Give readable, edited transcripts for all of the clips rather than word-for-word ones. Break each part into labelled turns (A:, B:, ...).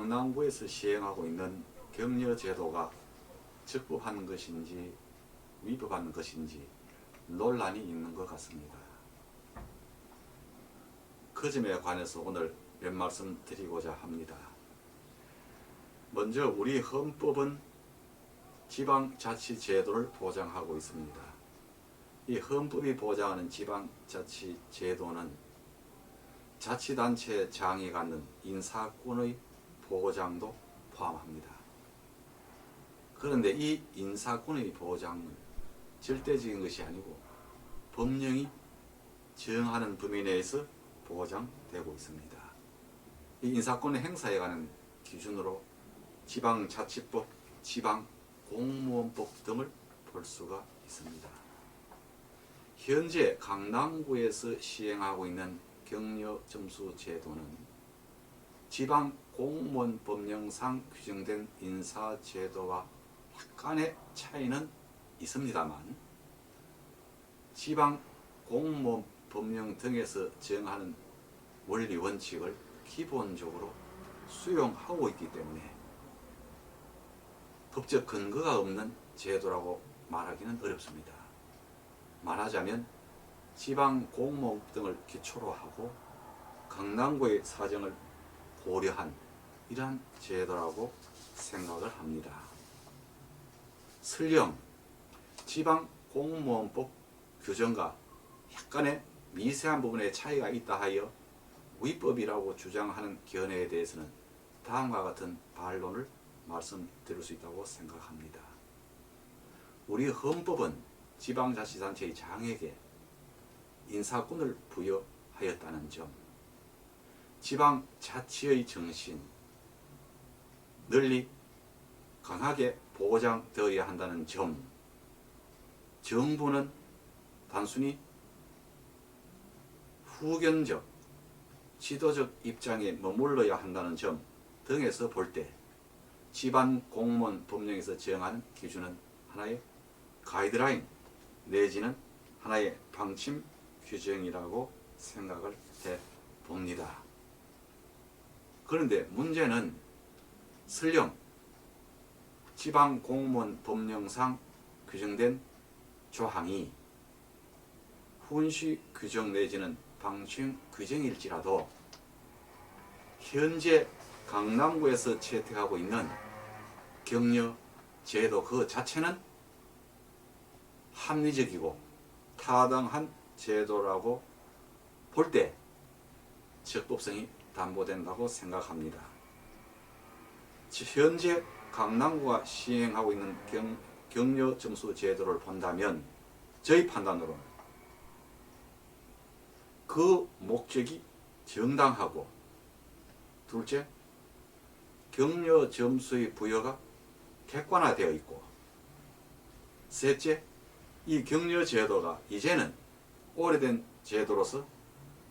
A: 강남구에서 시행하고 있는 격려제도가 적법한 것인지 위법한 것인지 논란이 있는 것 같습니다. 그 점에 관해서 오늘 몇 말씀 드리고자 합니다. 먼저 우리 헌법은 지방자치제도를 보장하고 있습니다. 이 헌법이 보장하는 지방자치제도는 자치단체 장이 갖는 인사권의 보장도 포함합니다. 그런데 이 인사권의 보장은 절대적인 것이 아니고 법령이 정하는 범위 내에서 보장되고 있습니다. 이 인사권의 행사에 관한 기준으로 지방자치법, 지방공무원법 등을 볼 수가 있습니다. 현재 강남구에서 시행하고 있는 격려점수 제도는 지방공무원 법령상 규정된 인사제도와 약간의 차이는 있습니다만 지방공무원 법령 등에서 정하는 원리 원칙을 기본적으로 수용하고 있기 때문에 법적 근거가 없는 제도라고 말하기는 어렵습니다. 말하자면 지방공무원 등을 기초로 하고 강남구의 사정을 고려한 이러한 제도라고 생각을 합니다. 설령 지방공무원법 규정과 약간의 미세한 부분의 차이가 있다 하여 위법이라고 주장하는 견해에 대해서는 다음과 같은 반론을 말씀드릴 수 있다고 생각합니다. 우리 헌법은 지방자치단체의 장에게 인사권을 부여하였다는 점, 지방자치의 정신, 널리 강하게 보장되어야 한다는 점, 정부는 단순히 후견적, 지도적 입장에 머물러야 한다는 점 등에서 볼 때 지방공무원 법령에서 정하는 기준은 하나의 가이드라인 내지는 하나의 방침 규정이라고 생각을 해 봅니다. 그런데 문제는 설령 지방공무원 법령상 규정된 조항이 훈시 규정 내지는 방침 규정일지라도 현재 강남구에서 채택하고 있는 격려 제도 그 자체는 합리적이고 타당한 제도라고 볼 때 적법성이 담보된다고 생각합니다. 현재 강남구가 시행하고 있는 격려 점수 제도를 본다면 저희 판단으로는 그 목적이 정당하고, 둘째, 격려 점수의 부여가 객관화되어 있고, 셋째, 이 격려 제도가 이제는 오래된 제도로서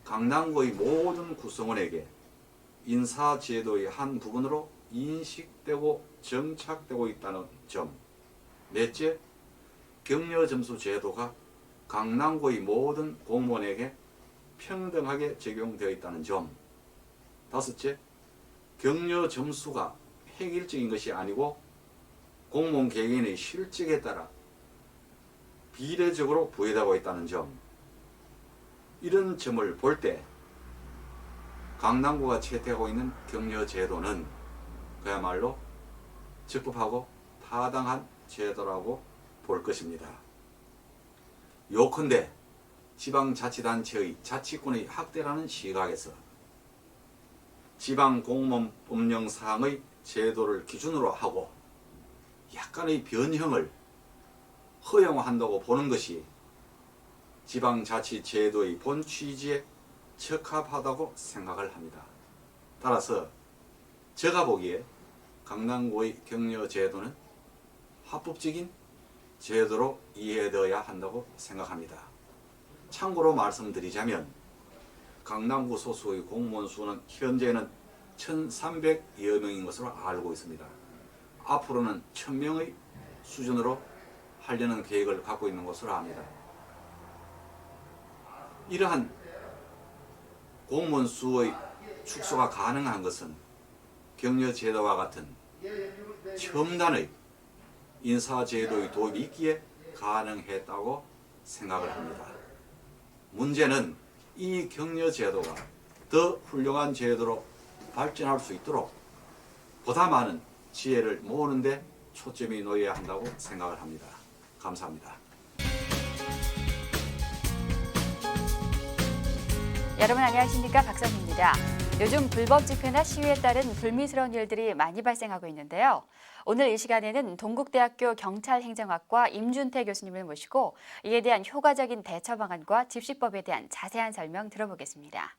A: 강남구의 모든 구성원에게 인사제도의 한 부분으로 인식되고 정착되고 있다는 점, 넷째, 격려 점수 제도가 강남구의 모든 공무원에게 평등하게 적용되어 있다는 점, 다섯째, 격려 점수가 획일적인 것이 아니고 공무원 개개인의 실적에 따라 비례적으로 부여되고 있다는 점, 이런 점을 볼 때 강남구가 채택하고 있는 격려 제도는 그야말로 적법하고 타당한 제도라고 볼 것입니다. 요컨대 지방자치단체의 자치권의 확대라는 시각에서 지방공무원 법령상의 제도를 기준으로 하고 약간의 변형을 허용한다고 보는 것이 지방자치제도의 본 취지에 적합하다고 생각을 합니다. 따라서 제가 보기에 강남구의 격려제도는 합법적인 제도로 이해되어야 한다고 생각합니다. 참고로 말씀드리자면 강남구 소수의 공무원 수는 현재는 1,300여 명인 것으로 알고 있습니다. 앞으로는 1,000명의 수준으로 하려는 계획을 갖고 있는 것으로 압니다. 이러한 공무원 수의 축소가 가능한 것은 격려제도와 같은 첨단의 인사제도의 도입이 있기에 가능했다고 생각을 합니다. 문제는 이 격려제도가 더 훌륭한 제도로 발전할 수 있도록 보다 많은 지혜를 모으는 데 초점이 놓여야 한다고 생각을 합니다. 감사합니다.
B: 여러분 안녕하십니까, 박선희입니다. 요즘 불법 집회나 시위에 따른 불미스러운 일들이 많이 발생하고 있는데요. 오늘 이 시간에는 동국대학교 경찰행정학과 임준태 교수님을 모시고 이에 대한 효과적인 대처 방안과 집시법에 대한 자세한 설명 들어보겠습니다.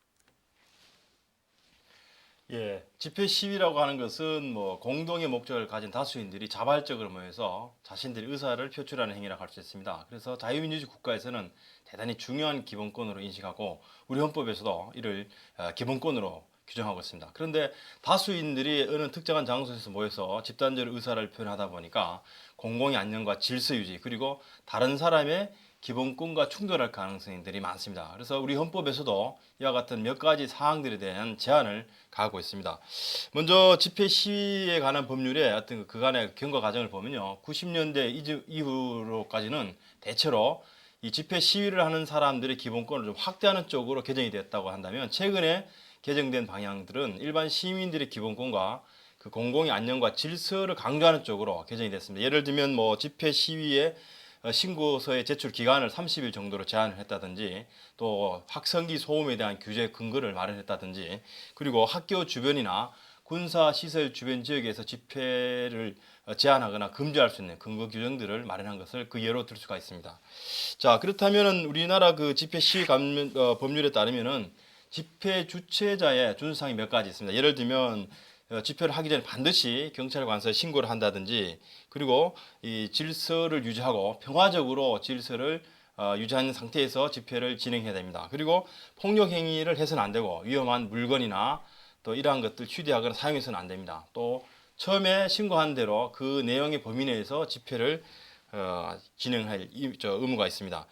C: 예, 집회 시위라고 하는 것은 공동의 목적을 가진 다수인들이 자발적으로 모여서 자신들의 의사를 표출하는 행위라고 할 수 있습니다. 그래서 자유민주주의 국가에서는 대단히 중요한 기본권으로 인식하고 우리 헌법에서도 이를 기본권으로 규정하고 있습니다. 그런데 다수인들이 어느 특정한 장소에서 모여서 집단적으로 의사를 표현하다 보니까 공공의 안녕과 질서 유지 그리고 다른 사람의 기본권과 충돌할 가능성들이 많습니다. 그래서 우리 헌법에서도 이와 같은 몇 가지 사항들에 대한 제한을 가하고 있습니다. 먼저 집회 시위에 관한 법률의 어떤 그간의 경과 과정을 보면요. 90년대 이후로까지는 대체로 이 집회 시위를 하는 사람들의 기본권을 좀 확대하는 쪽으로 개정이 되었다고 한다면 최근에 개정된 방향들은 일반 시민들의 기본권과 그 공공의 안녕과 질서를 강조하는 쪽으로 개정이 됐습니다. 예를 들면 집회 시위에 신고서의 제출 기간을 30일 정도로 제한을 했다든지 또 확성기 소음에 대한 규제 근거를 마련했다든지 그리고 학교 주변이나 군사시설 주변 지역에서 집회를 제한하거나 금지할 수 있는 근거 규정들을 마련한 것을 그 예로 들 수가 있습니다. 자, 그렇다면은 우리나라 그 집회 시위 법률에 따르면은 집회 주최자의 준수사항이 몇 가지 있습니다. 예를 들면 집회를 하기 전에 반드시 경찰관서에 신고를 한다든지 그리고 이 질서를 유지하고 평화적으로 질서를 유지하는 상태에서 집회를 진행해야 됩니다. 그리고 폭력 행위를 해서는 안 되고 위험한 물건이나 또 이러한 것들 휴대하거나 사용해서는 안 됩니다. 또 처음에 신고한 대로 그 내용의 범위 내에서 집회를 진행할 의무가 있습니다.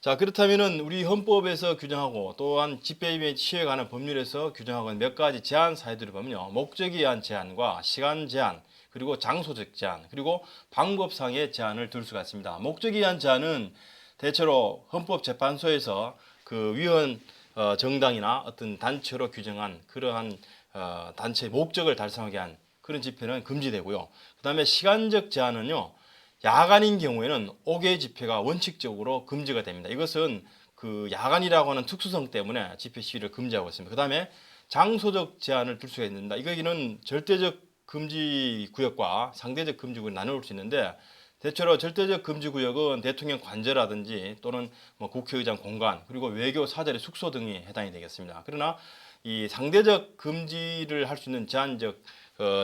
C: 자, 그렇다면은 우리 헌법에서 규정하고 또한 집회 및 시위에 관한 법률에서 규정하고 있는 몇 가지 제한 사유들을 보면요. 목적에 의한 제한과 시간 제한, 그리고 장소적 제한, 그리고 방법상의 제한을 둘 수가 있습니다. 목적에 의한 제한은 대체로 헌법재판소에서 그 위헌 정당이나 어떤 단체로 규정한 그러한 단체의 목적을 달성하게 한 그런 집회는 금지되고요. 그 다음에 시간적 제한은요. 야간인 경우에는 5개 집회가 원칙적으로 금지가 됩니다. 이것은 그 야간이라고 하는 특수성 때문에 집회 시위를 금지하고 있습니다. 그 다음에 장소적 제한을 둘 수가 있습니다. 이거는 절대적 금지 구역과 상대적 금지 구역을 나눌 수 있는데 대체로 절대적 금지 구역은 대통령 관저라든지 또는 국회의장 공간 그리고 외교 사절의 숙소 등이 해당이 되겠습니다. 그러나 이 상대적 금지를 할 수 있는 제한적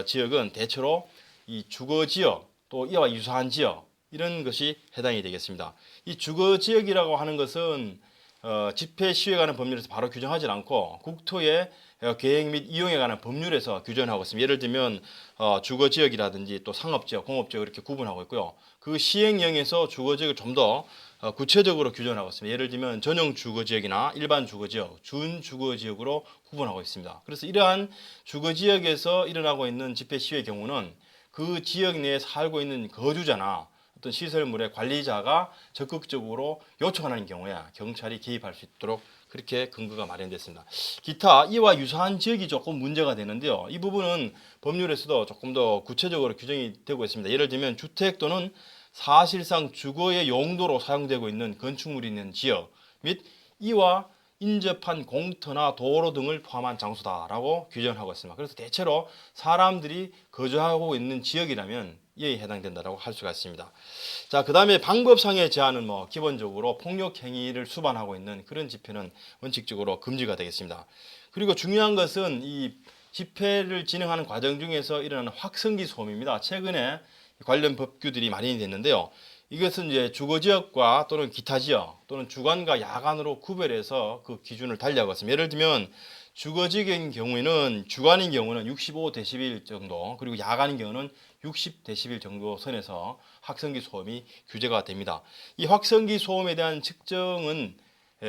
C: 지역은 대체로 이 주거 지역 또 이와 유사한 지역 이런 것이 해당이 되겠습니다. 이 주거 지역이라고 하는 것은 집회 시위에 관한 법률에서 바로 규정하지 않고 국토의 계획 및 이용에 관한 법률에서 규정하고 있습니다. 예를 들면 주거 지역이라든지 또 상업 지역, 공업 지역 이렇게 구분하고 있고요. 그 시행령에서 주거 지역을 좀 더 구체적으로 규정하고 있습니다. 예를 들면 전용 주거 지역이나 일반 주거 지역, 준 주거 지역으로 구분하고 있습니다. 그래서 이러한 주거 지역에서 일어나고 있는 집회 시위의 경우는 그 지역 내에 살고 있는 거주자나 어떤 시설물의 관리자가 적극적으로 요청하는 경우에 경찰이 개입할 수 있도록 그렇게 근거가 마련됐습니다. 기타 이와 유사한 지역이 조금 문제가 되는데요. 이 부분은 법률에서도 조금 더 구체적으로 규정이 되고 있습니다. 예를 들면 주택 또는 사실상 주거의 용도로 사용되고 있는 건축물이 있는 지역 및 이와 인접한 공터나 도로 등을 포함한 장소다라고 규정하고 있습니다. 그래서 대체로 사람들이 거주하고 있는 지역이라면 이에 해당된다라고 할 수가 있습니다. 자, 그다음에 방법상의 제한은 기본적으로 폭력 행위를 수반하고 있는 그런 집회는 원칙적으로 금지가 되겠습니다. 그리고 중요한 것은 이 집회를 진행하는 과정 중에서 일어나는 확성기 소음입니다. 최근에 관련 법규들이 마련이 됐는데요. 이것은 이제 주거 지역과 또는 기타 지역 또는 주간과 야간으로 구별해서 그 기준을 달리하고 있습니다. 예를 들면 주거 지역인 경우에는 주간인 경우는 65dB 정도 그리고 야간인 경우는 60dB 정도 선에서 확성기 소음이 규제가 됩니다. 이 확성기 소음에 대한 측정은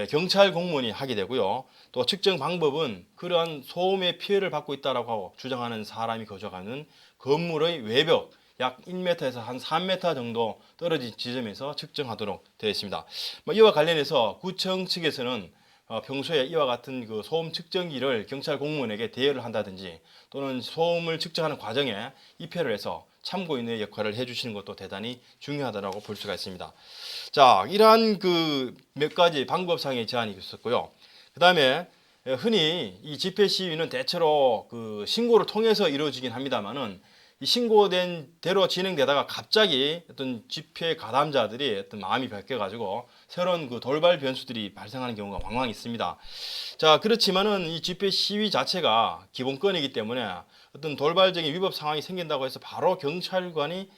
C: 경찰 공무원이 하게 되고요. 또 측정 방법은 그러한 소음의 피해를 받고 있다라고 주장하는 사람이 거주하는 건물의 외벽 약 1m에서 한 3m 정도 떨어진 지점에서 측정하도록 되어 있습니다. 이와 관련해서 구청 측에서는 평소에 이와 같은 그 소음 측정기를 경찰 공무원에게 대여를 한다든지 또는 소음을 측정하는 과정에 입회를 해서 참고인의 역할을 해주시는 것도 대단히 중요하다고 볼 수가 있습니다. 자, 이러한 그 몇 가지 방법상의 제한이 있었고요. 그 다음에 흔히 이 집회 시위는 대체로 그 신고를 통해서 이루어지긴 합니다만은 이 신고된 대로 진행되다가 갑자기 어떤 집회 가담자들이 어떤 마음이 바뀌어가지고 새로운 그 돌발 변수들이 발생하는 경우가 왕왕 있습니다. 자, 그렇지만은 이 집회 시위 자체가 기본권이기 때문에 어떤 돌발적인 위법 상황이 생긴다고 해서 바로 경찰권이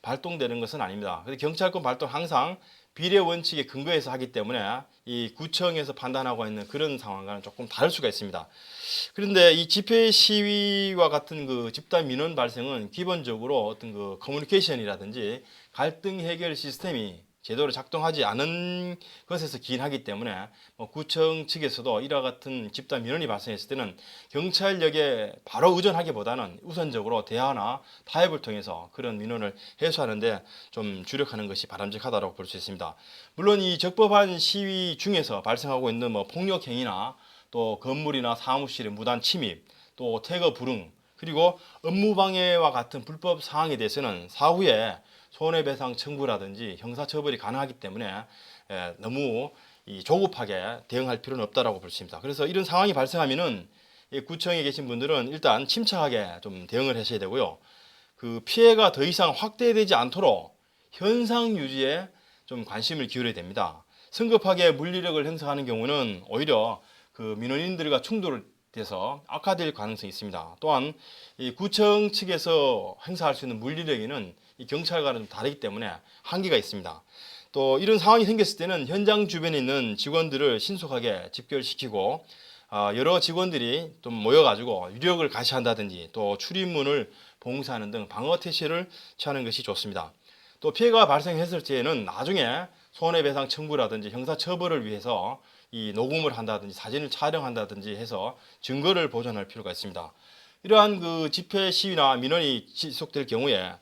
C: 발동되는 것은 아닙니다. 그래서 경찰권 발동 항상 비례 원칙에 근거해서 하기 때문에 이 구청에서 판단하고 있는 그런 상황과는 조금 다를 수가 있습니다. 그런데 이 집회 시위와 같은 그 집단 민원 발생은 기본적으로 어떤 그 커뮤니케이션이라든지 갈등 해결 시스템이 제대로 작동하지 않은 것에서 기인하기 때문에 구청 측에서도 이와 같은 집단 민원이 발생했을 때는 경찰력에 바로 의존하기보다는 우선적으로 대화나 타협을 통해서 그런 민원을 해소하는데 좀 주력하는 것이 바람직하다고 볼 수 있습니다. 물론 이 적법한 시위 중에서 발생하고 있는 폭력 행위나 또 건물이나 사무실의 무단 침입, 또 태거 불응, 그리고 업무 방해와 같은 불법 사항에 대해서는 사후에 손해배상 청구라든지 형사처벌이 가능하기 때문에 너무 조급하게 대응할 필요는 없다고 볼 수 있습니다. 그래서 이런 상황이 발생하면은 구청에 계신 분들은 일단 침착하게 좀 대응을 하셔야 되고요. 그 피해가 더 이상 확대되지 않도록 현상 유지에 좀 관심을 기울여야 됩니다. 성급하게 물리력을 행사하는 경우는 오히려 그 민원인들과 충돌을 돼서 악화될 가능성이 있습니다. 또한 이 구청 측에서 행사할 수 있는 물리력에는 이 경찰과는 좀 다르기 때문에 한계가 있습니다. 또 이런 상황이 생겼을 때는 현장 주변에 있는 직원들을 신속하게 집결시키고 여러 직원들이 좀 모여가지고 유력을 가시한다든지 또 출입문을 봉쇄하는 등 방어 태세를 취하는 것이 좋습니다. 또 피해가 발생했을 때에는 나중에 손해배상 청구라든지 형사처벌을 위해서 이 녹음을 한다든지 사진을 촬영한다든지 해서 증거를 보존할 필요가 있습니다. 이러한 그 집회 시위나 민원이 지속될 경우에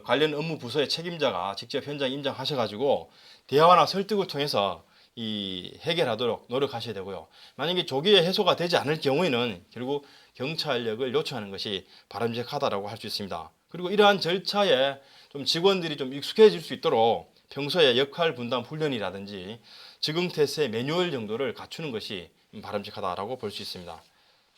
C: 관련 업무 부서의 책임자가 직접 현장에 임장하셔가지고 대화나 설득을 통해서 이 해결하도록 노력하셔야 되고요. 만약에 조기에 해소가 되지 않을 경우에는 결국 경찰력을 요청하는 것이 바람직하다고 할 수 있습니다. 그리고 이러한 절차에 좀 직원들이 좀 익숙해질 수 있도록 평소에 역할 분담 훈련이라든지 즉흥태세 매뉴얼 정도를 갖추는 것이 바람직하다고 볼 수 있습니다.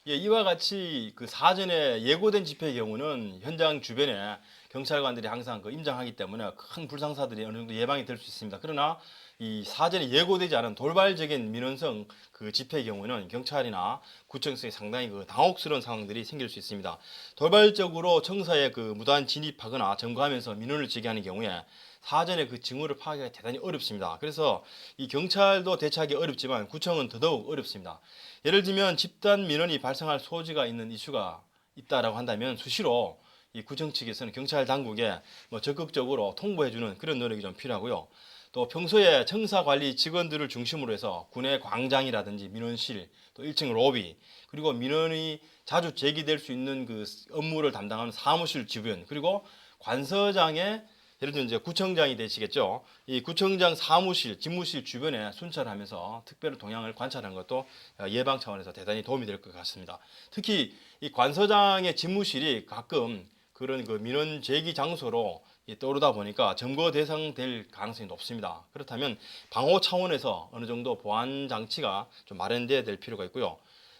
C: 예, 이와 같이 그 사전에 예고된 집회의 경우는 현장 주변에 경찰관들이 항상 그 임장하기 때문에 큰 불상사들이 어느 정도 예방이 될 수 있습니다. 그러나 이 사전에 예고되지 않은 돌발적인 민원성 그 집회의 경우는 경찰이나 구청에서 상당히 그 당혹스러운 상황들이 생길 수 있습니다. 돌발적으로 청사에 그 무단 진입하거나 점거하면서 민원을 제기하는 경우에 사전에 그 징후를 파악하기가 대단히 어렵습니다. 그래서 이 경찰도 대처하기 어렵지만 구청은 더더욱 어렵습니다. 예를 들면 집단 민원이 발생할 소지가 있는 이슈가 있다라고 한다면 수시로 이 구청 측에서는 경찰 당국에 적극적으로 통보해주는 그런 노력이 좀 필요하고요. 또 평소에 청사 관리 직원들을 중심으로 해서 군의 광장이라든지 민원실, 또 1층 로비, 그리고 민원이 자주 제기될 수 있는 그 업무를 담당하는 사무실 주변, 그리고 관서장의 예를 들면 이제 구청장이 되시겠죠. 이 구청장 사무실, 집무실 주변에 순찰하면서 특별한 동향을 관찰하는 것도 예방 차원에서 대단히 도움이 될 것 같습니다. 특히 이 관서장의 집무실이 가끔 그런 그 민원 제기 장소로 떠오르다 보니까 점거 대상 될 가능성이 높습니다. 그렇다면 방호 차원에서 어느 정도 보안 장치가 좀 마련돼야 될 필요가 있고요.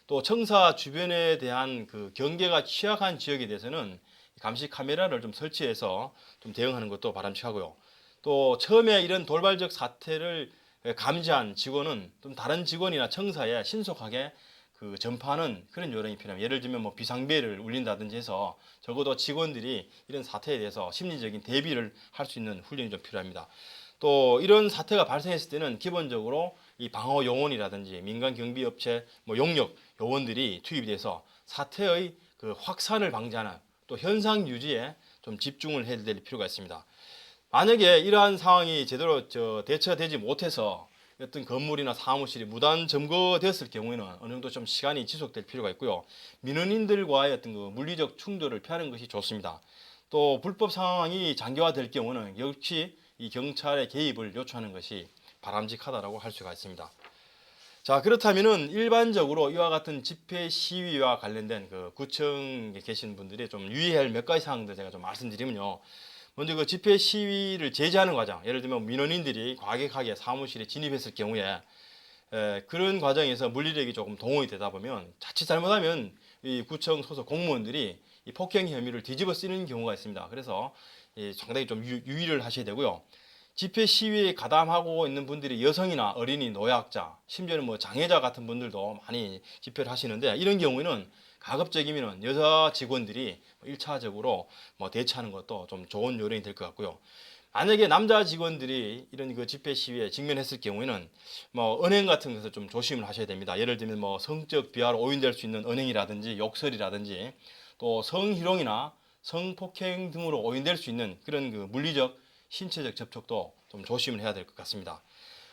C: 또 청사 주변에 대한 그 경계가 취약한 지역에 대해서는 감시 카메라를 좀 설치해서 좀 대응하는 것도 바람직하고요. 또 처음에 이런 돌발적 사태를 감지한 직원은 좀 다른 직원이나 청사에 신속하게 그 전파하는 그런 요령이 필요합니다. 예를 들면 비상벨을 울린다든지 해서 적어도 직원들이 이런 사태에 대해서 심리적인 대비를 할 수 있는 훈련이 좀 필요합니다. 또 이런 사태가 발생했을 때는 기본적으로 이 방어 요원이라든지 민간 경비 업체 용역 요원들이 투입이 돼서 사태의 그 확산을 방지하는 또 현상 유지에 좀 집중을 해야 될 필요가 있습니다. 만약에 이러한 상황이 제대로 대처되지 못해서 어떤 건물이나 사무실이 무단 점거되었을 경우에는 어느 정도 좀 시간이 지속될 필요가 있고요. 민원인들과의 어떤 그 물리적 충돌을 피하는 것이 좋습니다. 또 불법 상황이 장기화될 경우는 역시 이 경찰의 개입을 요청하는 것이 바람직하다라고 할 수가 있습니다. 자, 그렇다면은 일반적으로 이와 같은 집회 시위와 관련된 그 구청에 계신 분들이 좀 유의해야 할 몇 가지 사항들 제가 좀 말씀드리면요. 먼저 그 집회 시위를 제재하는 과정, 예를 들면 민원인들이 과격하게 사무실에 진입했을 경우에 그런 과정에서 물리력이 조금 동원이 되다 보면 자칫 잘못하면 이 구청 소속 공무원들이 이 폭행 혐의를 뒤집어 쓰는 경우가 있습니다. 그래서 상당히 좀 유의를 하셔야 되고요. 집회 시위에 가담하고 있는 분들이 여성이나 어린이, 노약자, 심지어는 뭐 장애자 같은 분들도 많이 집회를 하시는데 이런 경우에는 가급적이면 여자 직원들이 1차적으로 뭐 대처하는 것도 좀 좋은 요령이 될 것 같고요. 만약에 남자 직원들이 이런 그 집회 시위에 직면했을 경우에는 뭐 은행 같은 것을 좀 조심을 하셔야 됩니다. 예를 들면 뭐 성적 비하로 오인될 수 있는 은행이라든지 욕설이라든지 또 성희롱이나 성폭행 등으로 오인될 수 있는 그런 그 물리적 신체적 접촉도 좀 조심을 해야 될 것 같습니다.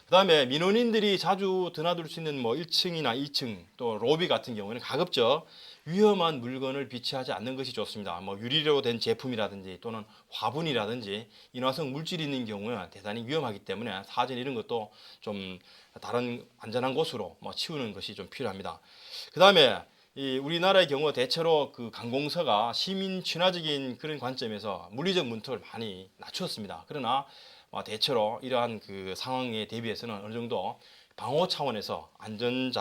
C: 그 다음에 민원인들이 자주 드나들 수 있는 뭐 1층이나 2층 또 로비 같은 경우에는 가급적 위험한 물건을 비치하지 않는 것이 좋습니다. 뭐 유리로 된 제품이라든지 또는 화분이라든지 인화성 물질이 있는 경우에 대단히 위험하기 때문에 사진 이런 것도 좀 다른 안전한 곳으로 뭐 치우는 것이 좀 필요합니다. 그 다음에 이 우리나라의 경우 대체로 그 관공서가 시민 친화적인 그런 관점에서 물리적 문턱을 많이 낮추었습니다. 그러나 대체로 이러한 그 상황에 대비해서는 어느 정도 방호 차원에서 안전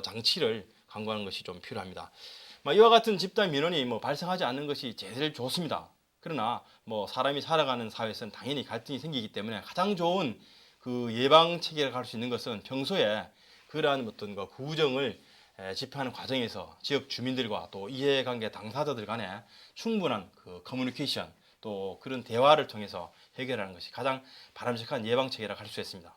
C: 장치를 강구하는 것이 좀 필요합니다. 이와 같은 집단 민원이 뭐 발생하지 않는 것이 제일 좋습니다. 그러나 뭐 사람이 살아가는 사회에서는 당연히 갈등이 생기기 때문에 가장 좋은 그 예방 체계를 할 수 있는 것은 평소에 그러한 어떤 그 구정을 집행하는 과정에서 지역 주민들과 또 이해관계 당사자들 간에 충분한 그 커뮤니케이션 또 그런 대화를 통해서 해결하는 것이 가장 바람직한 예방 체계라고 할 수 있습니다.